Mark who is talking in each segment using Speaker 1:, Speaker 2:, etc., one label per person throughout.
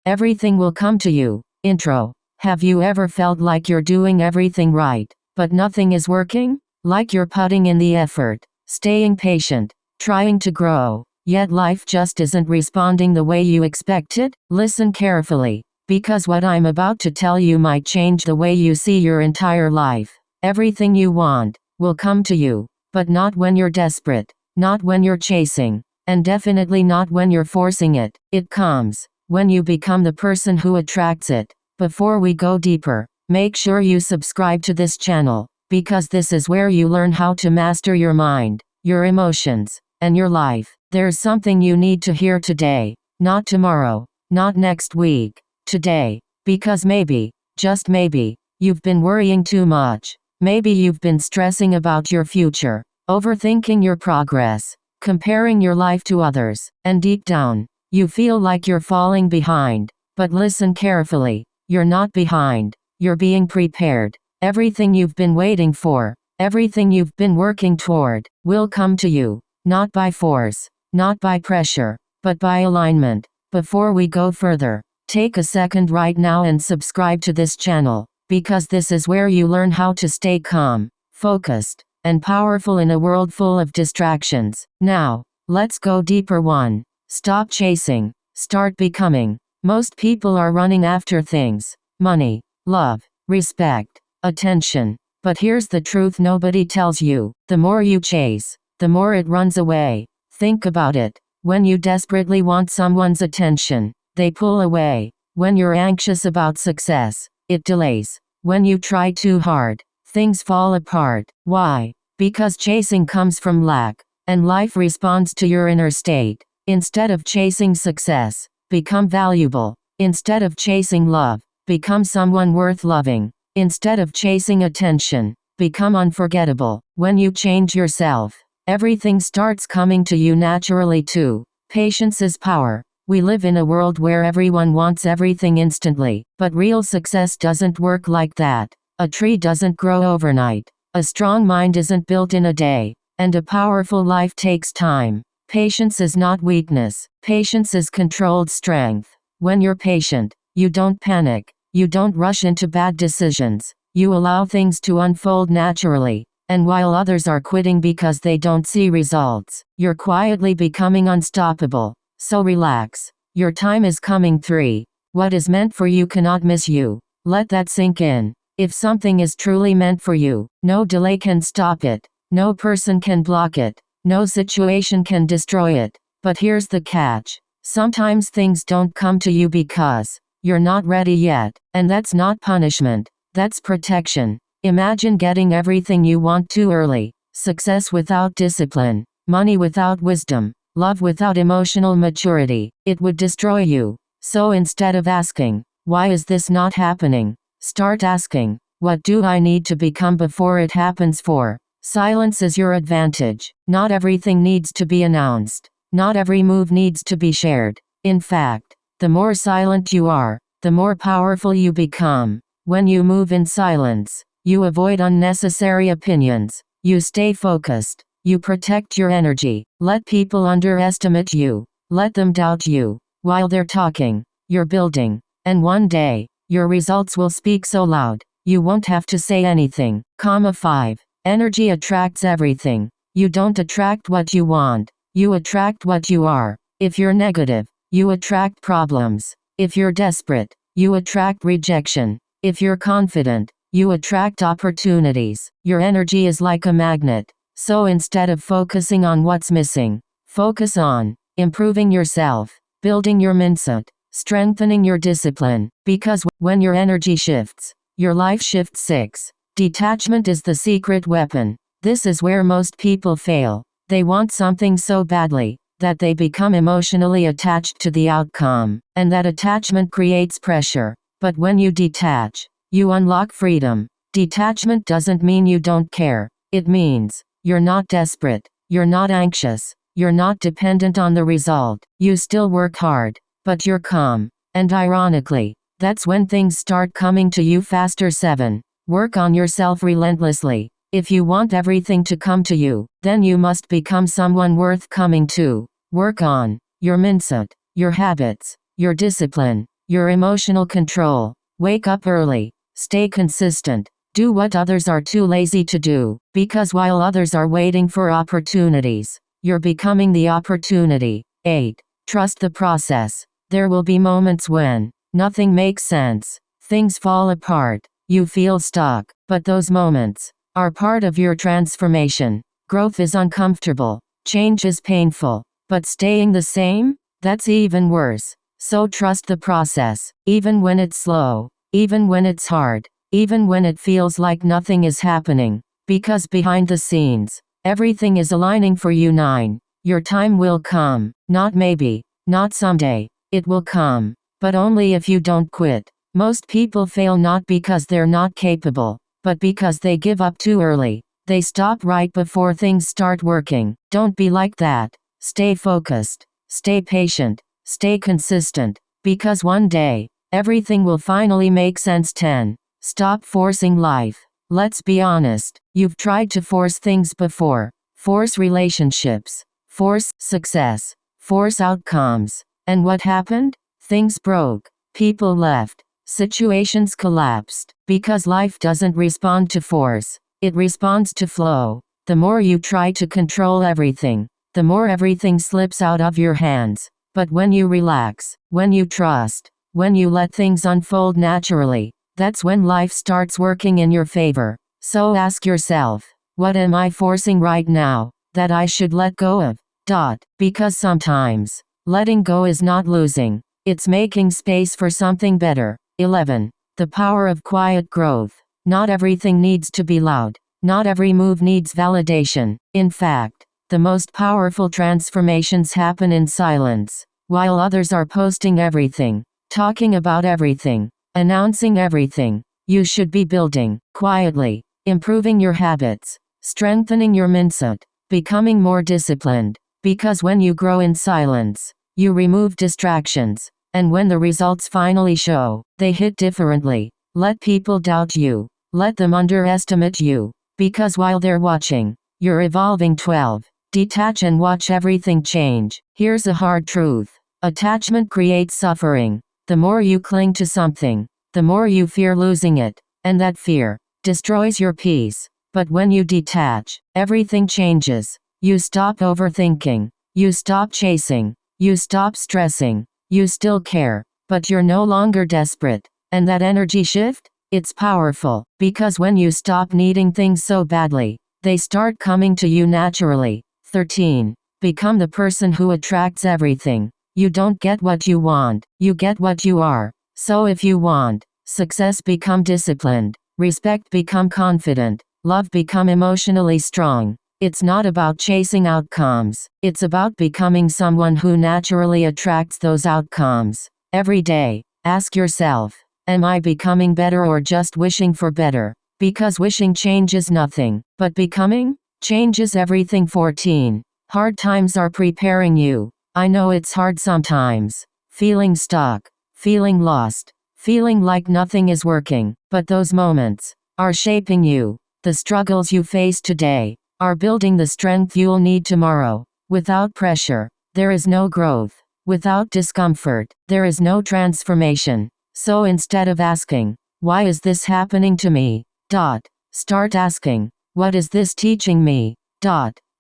Speaker 1: everything will come to you. Intro. Have you ever felt like you're doing everything right, but nothing is working? Like you're putting in the effort, staying patient, trying to grow, yet life just isn't responding the way you expected? Listen carefully, because what I'm about to tell you might change the way you see your entire life. Everything you want will come to you, but not when you're desperate, not when you're chasing, and definitely not when you're forcing it. It comes when you become the person who attracts it. Before we go deeper, make sure you subscribe to this channel, because this is where you learn how to master your mind, your emotions, and your life. There's something you need to hear today, not tomorrow, not next week, today, because maybe, just maybe, you've been worrying too much. Maybe you've been stressing about your future, overthinking your progress, comparing your life to others, and deep down, you feel like you're falling behind. But listen carefully, you're not behind, you're being prepared. Everything you've been waiting for, everything you've been working toward, will come to you, not by force, not by pressure, but by alignment. Before we go further, take a second right now and subscribe to this channel, because this is where you learn how to stay calm, focused, and powerful in a world full of distractions. Now, let's go deeper. 1. Stop chasing, start becoming. Most people are running after things: money, love, respect, attention. But here's the truth nobody tells you: the more you chase, the more it runs away. Think about it. When you desperately want someone's attention, they pull away. When you're anxious about success, it delays. When you try too hard, things fall apart. Why? Because chasing comes from lack, and life responds to your inner state. Instead of chasing success, become valuable. Instead of chasing love, become someone worth loving. Instead of chasing attention, become unforgettable. When you change yourself, everything starts coming to you naturally too. Patience is power. We live in a world where everyone wants everything instantly, but real success doesn't work like that. A tree doesn't grow overnight. A strong mind isn't built in a day, and a powerful life takes time. Patience is not weakness. Patience is controlled strength. When you're patient, you don't panic. You don't rush into bad decisions. You allow things to unfold naturally. And while others are quitting because they don't see results, you're quietly becoming unstoppable. So relax. Your time is coming. 3. What is meant for you cannot miss you. Let that sink in. If something is truly meant for you, no delay can stop it. No person can block it. No situation can destroy it. But here's the catch. Sometimes things don't come to you because you're not ready yet. And that's not punishment. That's protection. Imagine getting everything you want too early. Success without discipline. Money without wisdom. Love without emotional maturity. It would destroy you. So instead of asking, why is this not happening? Start asking, what do I need to become before it happens? 4. Silence is your advantage. Not everything needs to be announced. Not every move needs to be shared. In fact, the more silent you are, the more powerful you become. When you move in silence, you avoid unnecessary opinions. You stay focused. You protect your energy. Let people underestimate you. Let them doubt you. While they're talking, you're building. And one day, your results will speak so loud, you won't have to say anything. 5. Energy attracts everything. You don't attract what you want. You attract what you are. If you're negative, you attract problems. If you're desperate, you attract rejection. If you're confident, you attract opportunities. Your energy is like a magnet. So instead of focusing on what's missing, focus on improving yourself, building your mindset, strengthening your discipline. Because when your energy shifts, your life shifts. 6. Detachment is the secret weapon. This is where most people fail. They want something so badly that they become emotionally attached to the outcome, and that attachment creates pressure. But when you detach, you unlock freedom. Detachment doesn't mean you don't care. It means you're not desperate, you're not anxious, you're not dependent on the result. You still work hard, but you're calm. And ironically, that's when things start coming to you faster. 7. Work on yourself relentlessly. If you want everything to come to you, then you must become someone worth coming to. Work on your mindset, your habits, your discipline, Your emotional control. Wake up early. Stay consistent. Do what others are too lazy to do, because while others are waiting for opportunities, you're becoming the opportunity. 8. Trust the process. There will be moments when nothing makes sense. Things fall apart. You feel stuck. But those moments are part of your transformation. Growth is uncomfortable. Change is painful. But staying the same? That's even worse. So trust the process, even when it's slow, even when it's hard, even when it feels like nothing is happening. Because behind the scenes, everything is aligning for you. 9. Your time will come. Not maybe, not someday. It will come. But only if you don't quit. Most people fail not because they're not capable, but because they give up too early. They stop right before things start working. Don't be like that. Stay focused. Stay patient. Stay consistent. Because one day, everything will finally make sense. 10. Stop forcing life. Let's be honest. You've tried to force things before. Force relationships. Force success. Force outcomes. And what happened? Things broke. People left. Situations collapsed. Because life doesn't respond to force. It responds to flow. The more you try to control everything, the more everything slips out of your hands. But when you relax, when you trust, when you let things unfold naturally, that's when life starts working in your favor. So ask yourself, what am I forcing right now that I should let go of? Because sometimes, letting go is not losing. It's making space for something better. 11. The power of quiet growth. Not everything needs to be loud. Not every move needs validation. In fact, the most powerful transformations happen in silence. While others are posting everything, talking about everything, announcing everything, you should be building, quietly, improving your habits, strengthening your mindset, becoming more disciplined. Because when you grow in silence, you remove distractions, and when the results finally show, they hit differently. Let people doubt you. Let them underestimate you. Because while they're watching, you're evolving. 12. Detach and watch everything change. Here's a hard truth. Attachment creates suffering. The more you cling to something, the more you fear losing it, and that fear destroys your peace. But when you detach, everything changes. You stop overthinking. You stop chasing. You stop stressing. You still care, but you're no longer desperate. And that energy shift? It's powerful, because when you stop needing things so badly, they start coming to you naturally. 13. Become the person who attracts everything. You don't get what you want, you get what you are. So if you want success, become disciplined. Respect, become confident. Love, become emotionally strong. It's not about chasing outcomes. It's about becoming someone who naturally attracts those outcomes. Every day, ask yourself, am I becoming better or just wishing for better? Because wishing changes nothing, but becoming changes everything. 14. Hard times are preparing you. I know it's hard sometimes. Feeling stuck, feeling lost, feeling like nothing is working, but those moments are shaping you. The struggles you face today are building the strength you'll need tomorrow. Without pressure, there is no growth. Without discomfort, there is no transformation. So instead of asking, why is this happening to me? Start asking, what is this teaching me?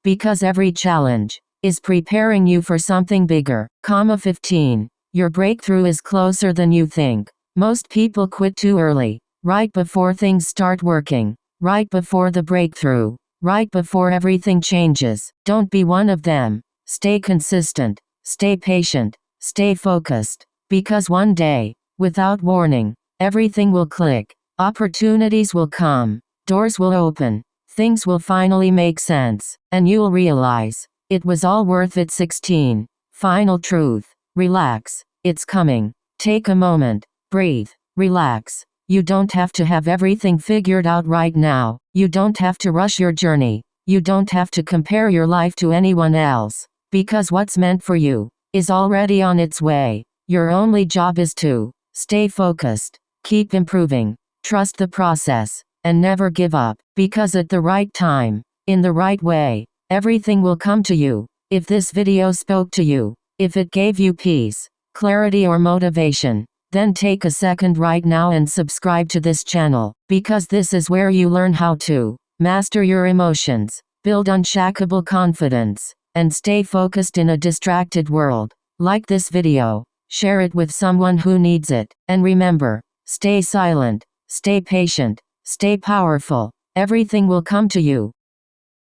Speaker 1: Because every challenge is preparing you for something bigger. 15. Your breakthrough is closer than you think. Most people quit too early, right before things start working, right before the breakthrough, right before everything changes. Don't be one of them. Stay consistent, stay patient, stay focused. Because one day, without warning, everything will click. Opportunities will come. Doors will open. Things will finally make sense. And you'll realize, it was all worth it. 16. Final truth. Relax. It's coming. Take a moment. Breathe. Relax. You don't have to have everything figured out right now. You don't have to rush your journey. You don't have to compare your life to anyone else. Because what's meant for you is already on its way. Your only job is to stay focused, keep improving, trust the process, and never give up. Because at the right time, in the right way, everything will come to you. If this video spoke to you, if it gave you peace, clarity, or motivation, Then take a second right now and subscribe to this channel, because this is where you learn how to master your emotions, build unshakable confidence, and stay focused in a distracted world. Like this video, share it with someone who needs it, and remember, stay silent, stay patient, stay powerful. Everything will come to you.